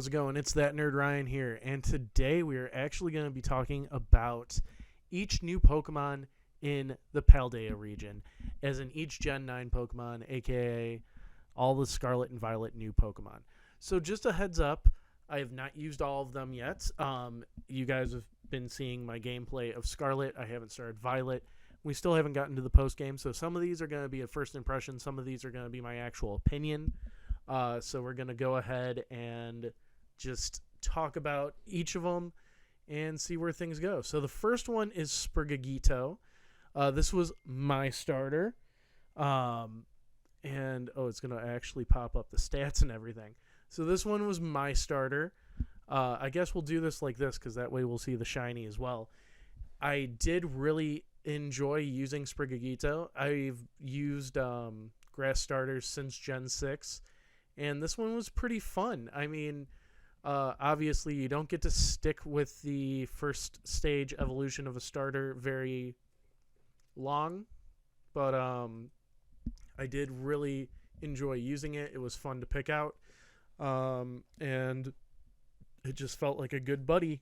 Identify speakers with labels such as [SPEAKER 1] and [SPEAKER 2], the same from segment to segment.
[SPEAKER 1] how's it going? It's that nerd Ryan here, and today we are actually going to be talking about each new Pokemon in the Paldea region, as in each Gen 9 Pokemon, aka all the Scarlet and Violet new Pokemon. So just a heads up, I have not used all of them yet. You guys have been seeing my gameplay of Scarlet. I haven't started Violet. We still haven't gotten to the post game, so some of these are going to be a first impression. Some of these are going to be my actual opinion. So we're going to go ahead and just talk about each of them and see where things go. So the first one is Sprigaguito. This was my starter. It's going to actually pop up the stats and everything. So this one was my starter. I guess we'll do this like this because that way we'll see the shiny as well. I did really enjoy using Sprigaguito. I've used grass starters since Gen 6. And this one was pretty fun. I mean, obviously you don't get to stick with the first stage evolution of a starter very long. But I did really enjoy using it. It was fun to pick out. And it just felt like a good buddy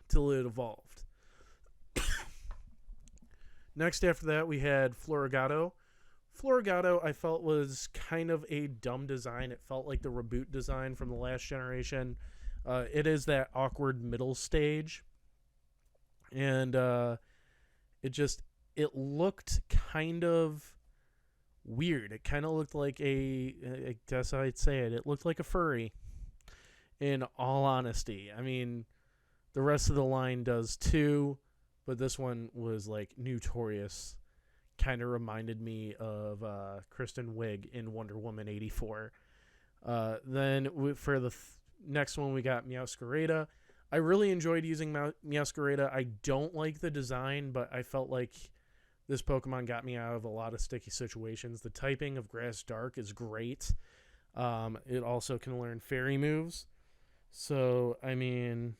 [SPEAKER 1] till it evolved. Next after that, we had Florigato. Florigato, I felt, was kind of a dumb design. It felt like the reboot design from the last generation. It is that awkward middle stage. And it looked kind of weird. It kind of looked like I guess I'd say it looked like a furry, in all honesty. I mean, the rest of the line does too, but this one was like notorious. Kind of reminded me of Kristen Wiig in Wonder Woman 84. Then for the next one, we got Meowscarada. I really enjoyed using Meowscarada. I don't like the design, but I felt like this Pokemon got me out of a lot of sticky situations. The typing of Grass Dark is great. It also can learn fairy moves. So, I mean,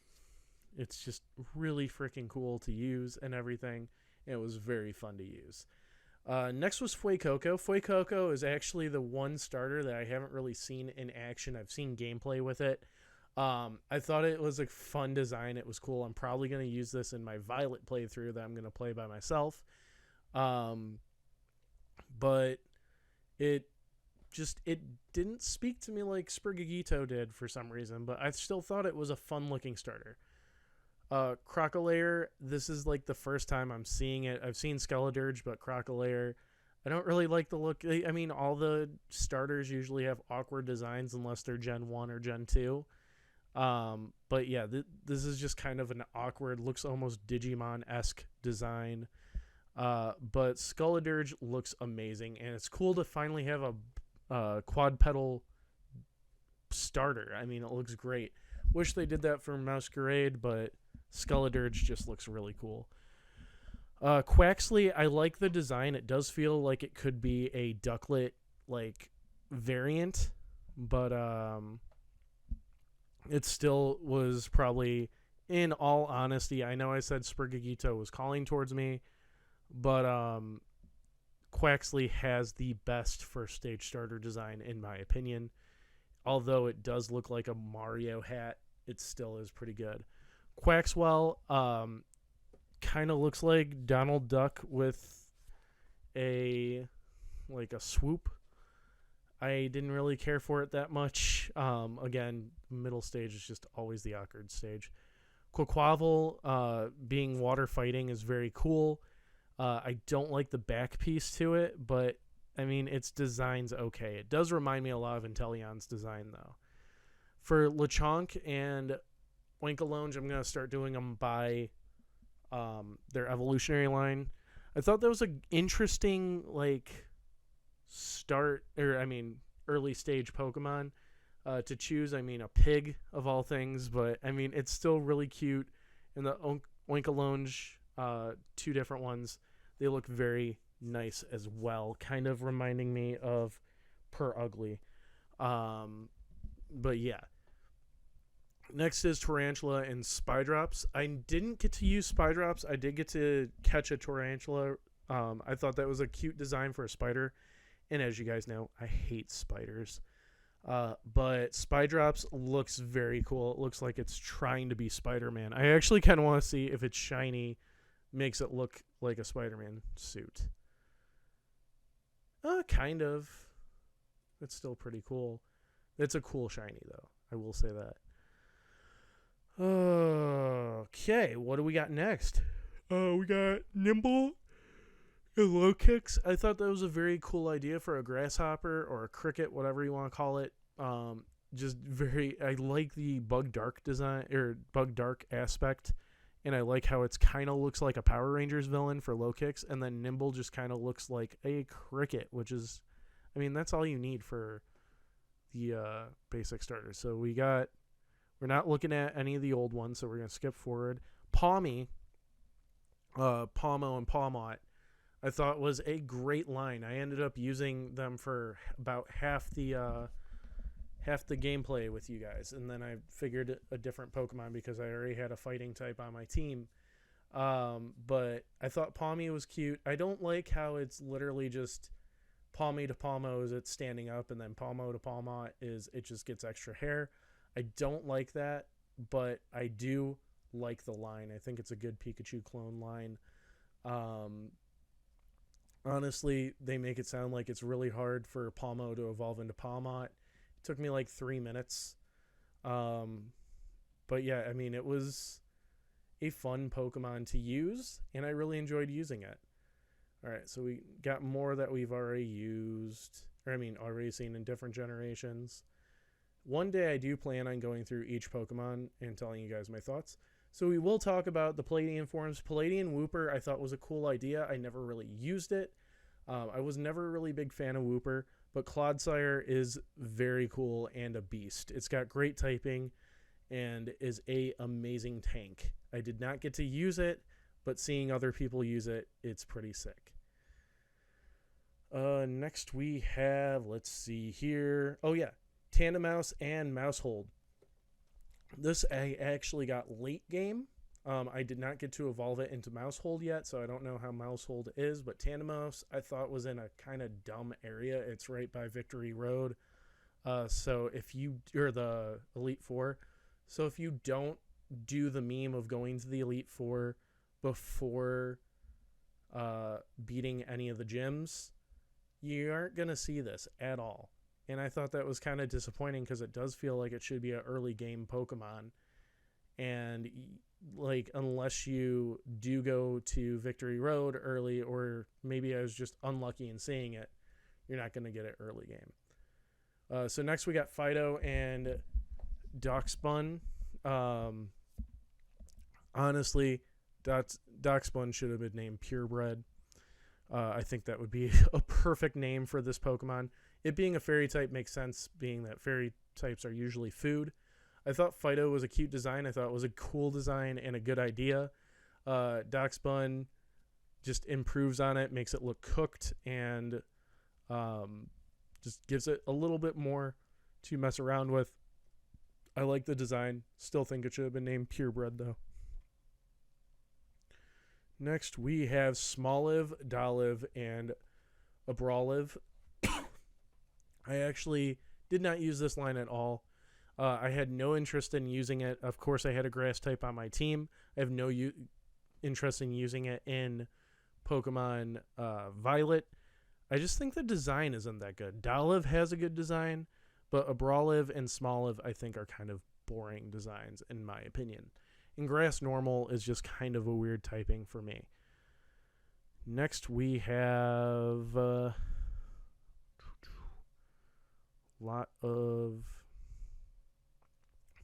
[SPEAKER 1] it's just really freaking cool to use and everything. It was very fun to use. Next was Fuecoco. Fuecoco is actually the one starter that I haven't really seen in action. I've seen gameplay with it. I thought it was a fun design. It was cool. I'm probably going to use this in my Violet playthrough that I'm going to play by myself. But it didn't speak to me like Sprigaguito did for some reason, but I still thought it was a fun looking starter. Crocolair, this is like the first time I'm seeing it. I've seen Skoloderge, but Crocolair, I don't really like the look. I mean, all the starters usually have awkward designs unless they're Gen 1 or Gen 2. But yeah, this is just kind of an awkward, looks almost Digimon-esque design. But Skoloderge looks amazing, and it's cool to finally have a quadpetal starter. I mean, it looks great. Wish they did that for Masquerade, but Skoloderge just looks really cool. Quaxley, I like the design. It does feel like it could be a Ducklet like variant, but it still was probably, in all honesty, I know I said Sprigaguito was calling towards me, but Quaxley has the best first stage starter design in my opinion. Although it does look like a Mario hat, it still is pretty good. Quaxwell kind of looks like Donald Duck with a swoop. I didn't really care for it that much. Again, middle stage is just always the awkward stage. Quaquaval being water fighting is very cool. I don't like the back piece to it, but I mean, its design's okay. It does remind me a lot of Inteleon's design, though. For Lechonk and Oinkologne, I'm going to start doing them by their evolutionary line. I thought that was an interesting, early stage Pokemon to choose. I mean, a pig of all things, but I mean, it's still really cute. And the Oinkologne, two different ones, they look very nice as well, kind of reminding me of Purugly. But yeah. Next is Tarantula and Spydrops. I didn't get to use Spydrops. I did get to catch a Tarantula. I thought that was a cute design for a spider. And as you guys know, I hate spiders. But Spydrops looks very cool. It looks like it's trying to be Spider-Man. I actually kind of want to see if it's shiny makes it look like a Spider-Man suit. Kind of. It's still pretty cool. It's a cool shiny, though. I will say that. Okay, what do we got next? We got Nimble and Low Kicks. I thought that was a very cool idea for a grasshopper or a cricket, whatever you want to call it. I like the Bug Dark design or Bug Dark aspect, and I like how it's kind of looks like a Power Rangers villain for Low Kicks, and then Nimble just kind of looks like a cricket, which is, I mean, that's all you need for the basic starters. So we're not looking at any of the old ones, so we're going to skip forward. Palmy, Palmo and Palmot, I thought was a great line. I ended up using them for about half the gameplay with you guys, and then I figured a different Pokemon because I already had a fighting type on my team. But I thought Palmy was cute. I don't like how it's literally just Palmy to Palmo is it's standing up, and then Palmo to Palmot is it just gets extra hair. I don't like that, but I do like the line. I think it's a good Pikachu clone line. Honestly, they make it sound like it's really hard for Palmo to evolve into Palmot. It took me like 3 minutes. But yeah, I mean, it was a fun Pokemon to use, and I really enjoyed using it. All right, so we got more that we've already used, already seen in different generations. One day I do plan on going through each Pokemon and telling you guys my thoughts. So we will talk about the Palladian forms. Palladian Wooper I thought was a cool idea. I never really used it. I was never a really big fan of Wooper, but Clodsire is very cool and a beast. It's got great typing and is a amazing tank. I did not get to use it, but seeing other people use it, it's pretty sick. Next we have, let's see here. Oh yeah, Tandemaus and Mousehold. This I actually got late game. I did not get to evolve it into Mousehold yet, so I don't know how Mousehold is, but Tandemaus I thought was in a kind of dumb area. It's right by Victory Road. So if you, or the Elite Four, so if you don't do the meme of going to the Elite Four before beating any of the gyms, you aren't going to see this at all. And I thought that was kind of disappointing because it does feel like it should be an early game Pokemon. And like, unless you do go to Victory Road early, or maybe I was just unlucky in seeing it, you're not going to get it early game. So next we got Fido and Darkspun. Honestly, Darkspun should have been named Purebred. I think that would be a perfect name for this Pokemon. It being a fairy type makes sense, being that fairy types are usually food. I thought Fido was a cute design. I thought it was a cool design and a good idea. Darkspun just improves on it, makes it look cooked, and just gives it a little bit more to mess around with. I like the design. Still think it should have been named Purebred, though. Next, we have Smoliv, Doliv, and Abroliv. I actually did not use this line at all. I had no interest in using it. Of course, I had a grass type on my team. I have no interest in using it in Pokemon Violet. I just think the design isn't that good. Doliv has a good design, but Abroliv and Smoliv, I think, are kind of boring designs, in my opinion. And Grass Normal is just kind of a weird typing for me. Next, we have a lot of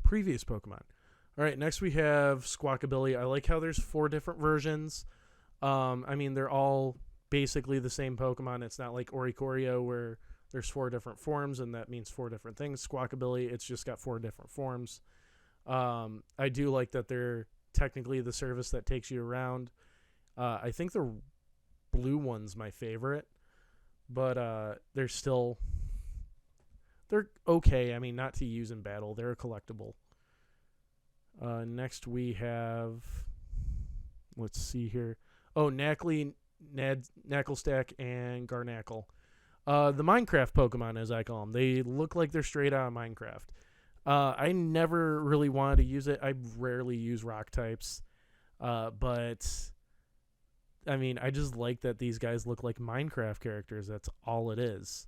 [SPEAKER 1] previous Pokemon. All right, next we have Squawkabilly. I like how there's 4 different versions. They're all basically the same Pokemon. It's not like Oricorio where there's 4 different forms, and that means 4 different things. Squawkabilly, it's just got 4 different forms. I do like that they're technically the service that takes you around. I think the blue one's my favorite, but they're okay. I mean, not to use in battle. They're a collectible. Next we have, let's see here. Oh, Knackley, Knacklestack, and Garnackle. The Minecraft Pokemon, as I call them. They look like they're straight out of Minecraft. I never really wanted to use it. I rarely use rock types. But I mean, I just like that these guys look like Minecraft characters. That's all it is.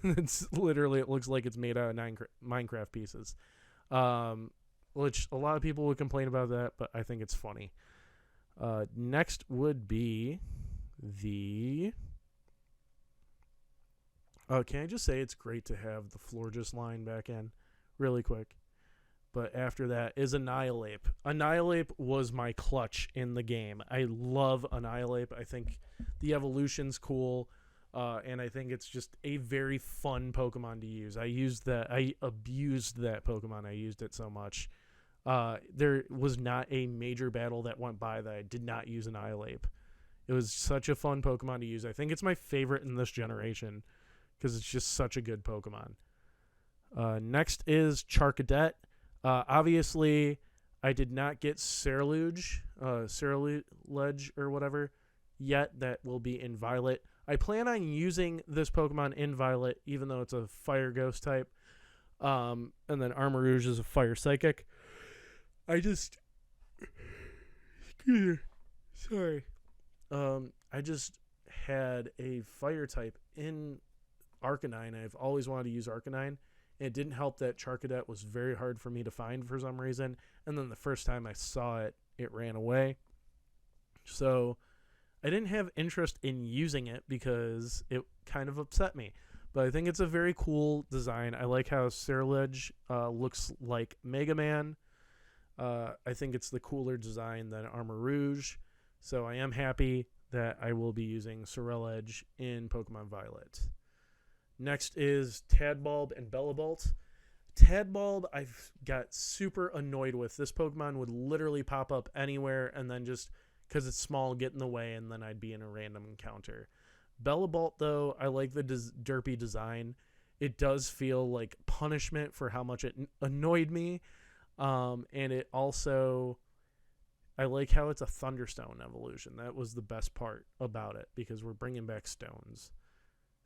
[SPEAKER 1] It's literally, it looks like it's made out of Minecraft pieces. Which a lot of people would complain about that, but I think it's funny. Next would be the. Can I just say it's great to have the Florges line back in really quick? But after that is Annihilate. Annihilate was my clutch in the game. I love Annihilate. I think the evolution's cool. And I think it's just a very fun Pokemon to use. I abused that Pokemon. I used it so much. There was not a major battle that went by that I did not use Annihilate. It was such a fun Pokemon to use. I think it's my favorite in this generation because it's just such a good Pokemon. Next is Charcadet. Obviously, I did not get Ceruledge or whatever yet. That will be in Violet. I plan on using this Pokemon in Violet, even though it's a Fire Ghost type. And then Armarouge is a Fire Psychic. I just had a Fire type in Arcanine. I've always wanted to use Arcanine. And it didn't help that Charcadet was very hard for me to find for some reason. And then the first time I saw it, it ran away. So I didn't have interest in using it because it kind of upset me. But I think it's a very cool design. I like how Ceruledge looks like Mega Man. I think it's the cooler design than Armarouge. So I am happy that I will be using Ceruledge in Pokemon Violet. Next is Tadbulb and Bellibult. Tadbulb I've got super annoyed with. This Pokemon would literally pop up anywhere and then just, because it's small, get in the way, and then I'd be in a random encounter. Bellibult, though, I like the derpy design. It does feel like punishment for how much it annoyed me. And it also, I like how it's a Thunderstone evolution. That was the best part about it, because we're bringing back stones.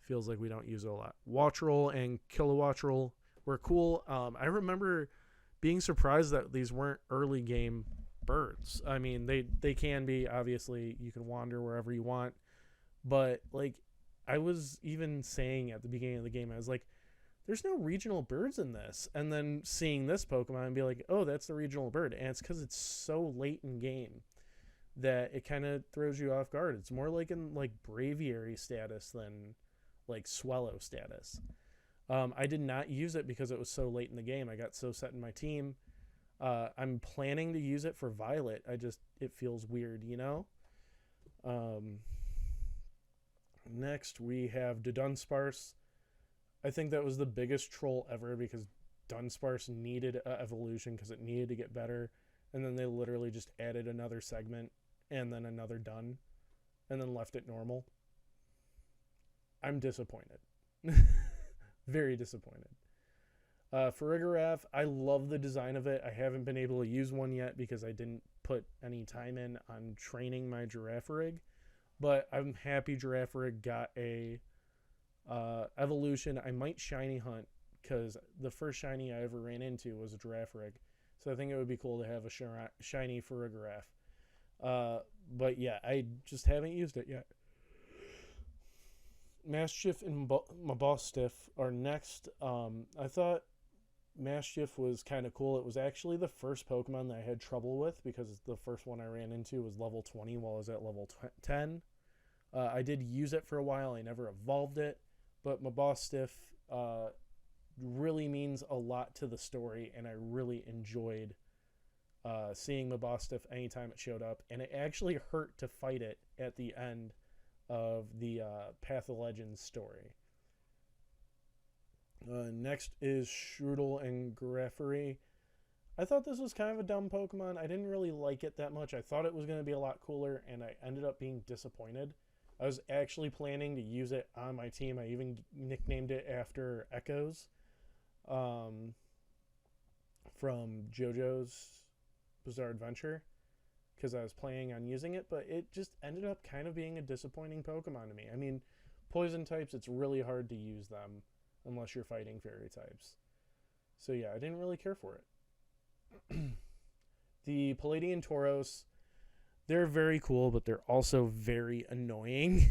[SPEAKER 1] Feels like we don't use it a lot. Wattrel and Kilowattrel were cool. I remember being surprised that these weren't early game birds. I mean, they can be. Obviously, you can wander wherever you want. But, like, I was even saying at the beginning of the game, I was like, there's no regional birds in this. And then seeing this Pokemon and be like, oh, that's the regional bird. And it's because it's so late in game that it kind of throws you off guard. It's more like in, like, Braviary status than like Swallow status. I did not use it because it was so late in the game. I got so set in my team. I'm planning to use it for Violet. It feels weird, you know? Next, we have Dunsparce. I think that was the biggest troll ever because Dunsparce needed an evolution because it needed to get better. And then they literally just added another segment and then another Dun and then left it normal. I'm disappointed. Very disappointed. Farigiraf, I love the design of it. I haven't been able to use one yet because I didn't put any time in on training my Girafarig. But I'm happy Girafarig got a evolution. I might shiny hunt because the first shiny I ever ran into was a Girafarig. So I think it would be cool to have a shiny Farigiraf. But yeah, I just haven't used it yet. Maschift and Maschift are next. I thought Maschift was kind of cool. It was actually the first Pokemon that I had trouble with because the first one I ran into was level 20 while I was at level 10. I did use it for a while. I never evolved it, but Maschift really means a lot to the story, and I really enjoyed seeing Maschift anytime it showed up, and it actually hurt to fight it at the end of the Path of Legends story. Next is Strudel and Greffery. I thought this was kind of a dumb Pokemon. I didn't really like it that much. I thought it was going to be a lot cooler, and I ended up being disappointed. I was actually planning to use it on my team. I even nicknamed it after Echoes from JoJo's Bizarre Adventure because I was planning on using it, but it just ended up kind of being a disappointing Pokemon to me. I mean, poison types, it's really hard to use them unless you're fighting fairy types. So yeah, I didn't really care for it. The Palladian Tauros, they're very cool, but they're also very annoying.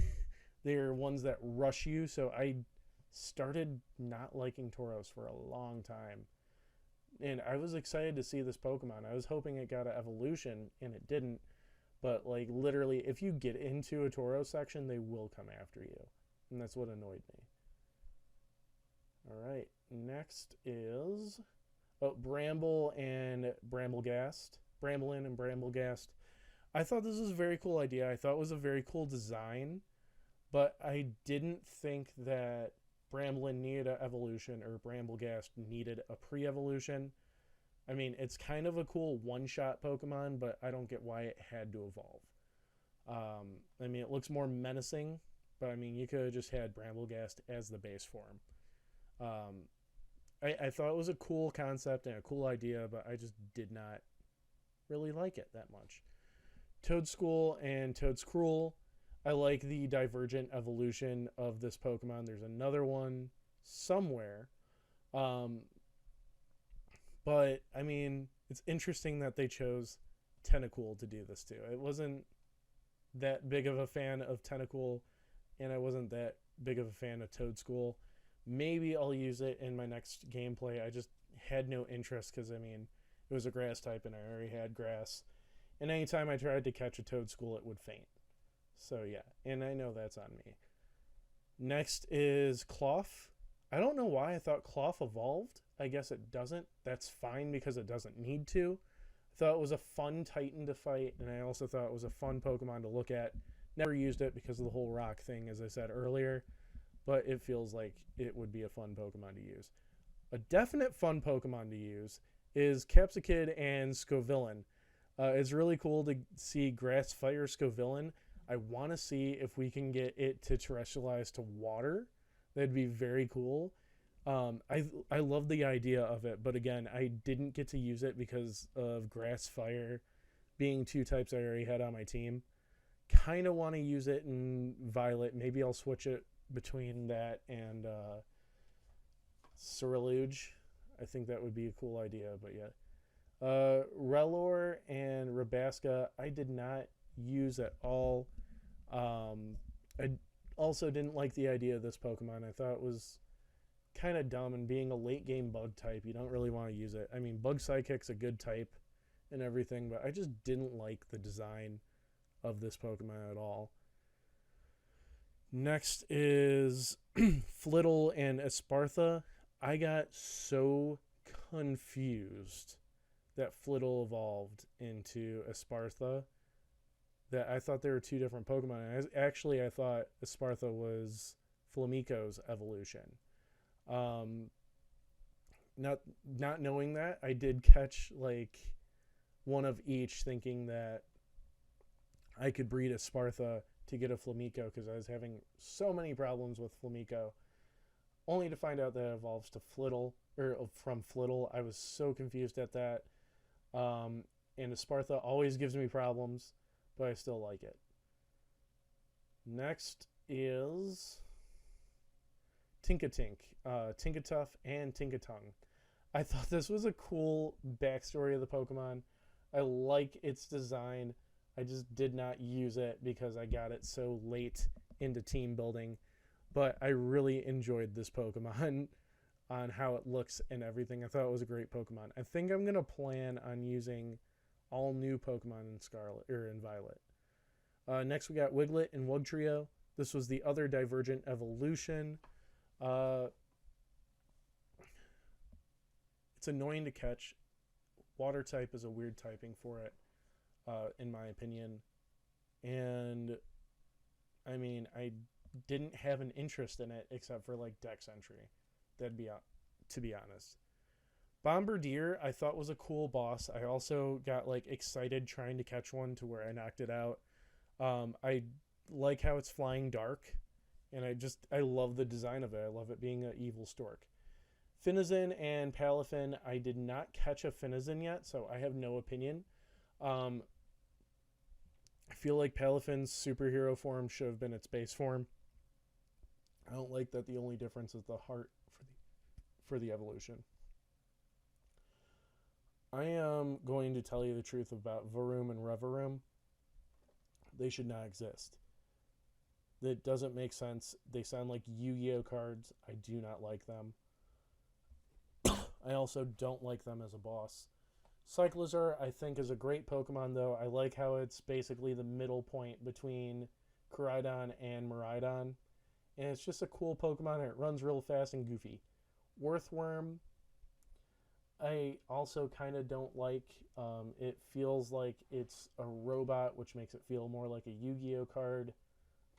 [SPEAKER 1] They're ones that rush you, so I started not liking Tauros for a long time. And I was excited to see this Pokemon. I was hoping it got an evolution, and it didn't. But, like, literally, if you get into a Tauros section, they will come after you. And that's what annoyed me. Alright, next is Bramble and Bramblegast. Bramblin and Bramblegast. I thought this was a very cool idea. I thought it was a very cool design. But I didn't think that Bramblin needed an evolution or Bramblegast needed a pre-evolution. I mean, it's kind of a cool one-shot Pokemon, but I don't get why it had to evolve. I mean, it looks more menacing, but I mean, you could have just had Bramblegast as the base form. I thought it was a cool concept and a cool idea, but I just did not really like it that much. Toedscool and Toedscruel. I like the divergent evolution of this Pokemon. There's another one somewhere. But, I mean, it's interesting that they chose Tentacool to do this too. It wasn't that big of a fan of Tentacool, and I wasn't that big of a fan of Toedscool. Maybe I'll use it in my next gameplay. I just had no interest because, I mean, it was a grass type and I already had grass. And anytime I tried to catch a Toedscool, it would faint. So, yeah. And I know that's on me. Next is Cloth. I don't know why I thought Cloth evolved. I guess it doesn't. That's fine because it doesn't need to. I thought it was a fun Titan to fight, and I also thought it was a fun Pokemon to look at. Never used it because of the whole rock thing, as I said earlier, but it feels like it would be a fun Pokemon to use. A definite fun Pokemon to use is Capsakid and Scovillain. It's really cool to see Grass Fire Scovillain. I want to see if we can get it to terrestrialize to water. That'd be very cool. I love the idea of it, but again, I didn't get to use it because of Grass Fire being two types I already had on my team. Kind of want to use it in Violet. Maybe I'll switch it between that and Ceruledge. I think that would be a cool idea, but yeah. Rellor and Rabasca, I did not use at all. I also didn't like the idea of this Pokemon. I thought it was kind of dumb, and being a late game bug type, you don't really want to use it. I mean, Bug Psychic's a good type and everything, but I just didn't like the design of this Pokemon at all. Next is Flittle and Espartha. I got so confused that Flittle evolved into Espartha that I thought they were two different Pokemon. Actually, I thought Espartha was Flamico's evolution. Not knowing that, I did catch like one of each, thinking that I could breed Espartha to get a Flamico because I was having so many problems with Flamico, only to find out that it evolves to Flittle, or from Flittle. I was so confused at that. And Espartha always gives me problems, but I still like it. Next is Tinkatink, Tinkatuff, and Tinkatongue. I thought this was a cool backstory of the Pokemon. I like its design. I just did not use it because I got it so late into team building. But I really enjoyed this Pokemon on how it looks and everything. I thought it was a great Pokemon. I think I'm going to plan on using all new Pokemon in Scarlet or in Violet. Next we got Wiglet and Wugtrio. This was the other divergent evolution. It's annoying to catch. Water type is a weird typing for it, in my opinion. And I mean, I didn't have an interest in it except for like Dex entry. That'd be, to be honest. Bombardier I thought was a cool boss. I also got like excited trying to catch one to where I knocked it out. I like how it's flying dark, and I love the design of it. I love it being an evil stork. Finizen and Palafin, I did not catch a Finizen yet, so I have no opinion. I feel like Palafin's superhero form should have been its base form. I don't like that the only difference is the heart for the evolution. I am going to tell you the truth about Varoom and Revaroom. They should not exist. That doesn't make sense. They sound like Yu-Gi-Oh cards. I do not like them. I also don't like them as a boss. Cyclizar, I think, is a great Pokemon, though. I like how it's basically the middle point between Koraidon and Miraidon. And it's just a cool Pokemon, and it runs real fast and goofy. Worthworm, I also kind of don't like. It feels like it's a robot, which makes it feel more like a Yu-Gi-Oh card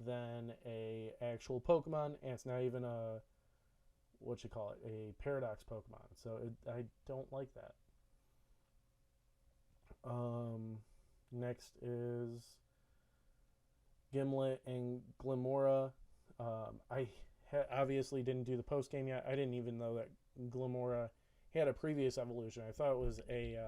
[SPEAKER 1] than a actual Pokemon, and it's not even a a Paradox Pokemon. So I don't like that. Next is Gimlet and Glamora. I obviously didn't do the post game yet. I didn't even know that Glamora had a previous evolution. I thought it was a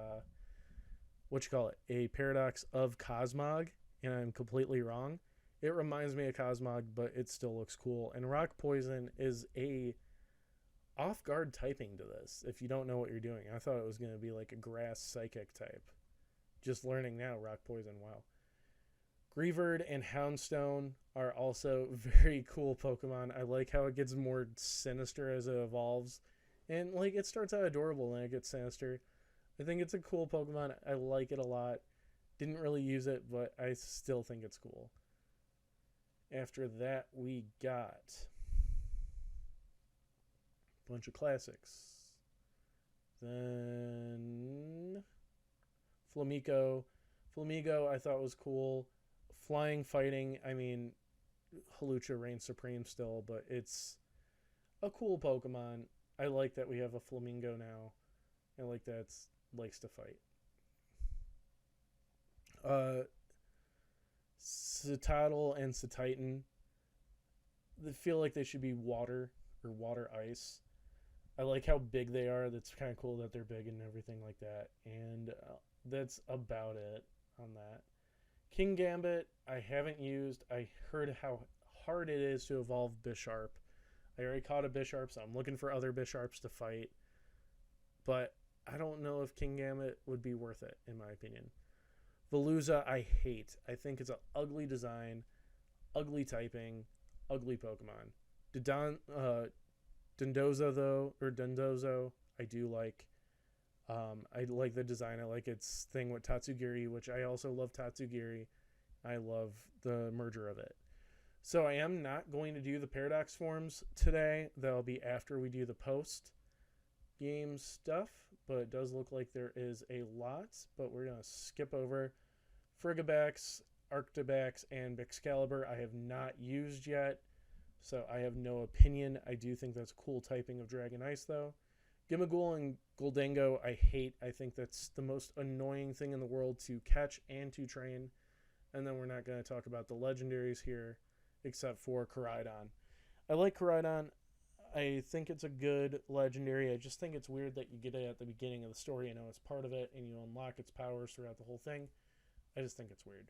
[SPEAKER 1] a Paradox of Cosmog, and I'm completely wrong. It reminds me of Cosmog, but it still looks cool. And Rock Poison is a off-guard typing to this, if you don't know what you're doing. I thought it was going to be like a grass psychic type. Just learning now, Rock Poison, wow. Greavard and Houndstone are also very cool Pokemon. I like how it gets more sinister as it evolves. And like it starts out adorable and it gets sinister. I think it's a cool Pokemon. I like it a lot. Didn't really use it, but I still think it's cool. After that, we got a bunch of classics. Then Flamigo. Flamigo I thought was cool. Flying Fighting, I mean, Hawlucha reigns supreme still, but it's a cool Pokemon. I like that we have a Flamingo now. I like that it likes to fight. Citadel and Cititan, they feel like they should be water or water ice. I like how big they are. That's kind of cool that they're big and everything like that. And that's about it on that. King Gambit, I haven't used. I heard how hard it is to evolve Bisharp. I already caught a Bisharp, so I'm looking for other Bisharps to fight. But I don't know if King Gambit would be worth it, in my opinion. Veluza, I hate. I think it's an ugly design, ugly typing, ugly Pokemon. Dondozo, though, or Dondozo, I do like. I like the design. I like its thing with Tatsugiri, which I also love Tatsugiri. I love the merger of it. So I am not going to do the Paradox forms today. That'll be after we do the post-game stuff. But it does look like there is a lot. But we're going to skip over Frigibax, Arctibax, and Excalibur. I have not used yet, so I have no opinion. I do think that's cool typing of Dragon Ice, though. Gimmighoul and Goldango, I hate. I think that's the most annoying thing in the world to catch and to train. And then we're not going to talk about the legendaries here, except for Koraidon. I like Koraidon. I think it's a good legendary. I just think it's weird that you get it at the beginning of the story, you know, it's part of it, and you unlock its powers throughout the whole thing. I just think it's weird.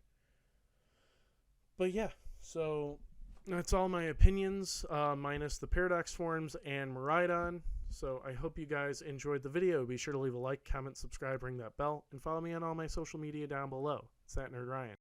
[SPEAKER 1] But yeah, so that's all my opinions, minus the Paradox forms and Miraidon. So I hope you guys enjoyed the video. Be sure to leave a like, comment, subscribe, ring that bell, and follow me on all my social media down below. It's that Nerd Ryan.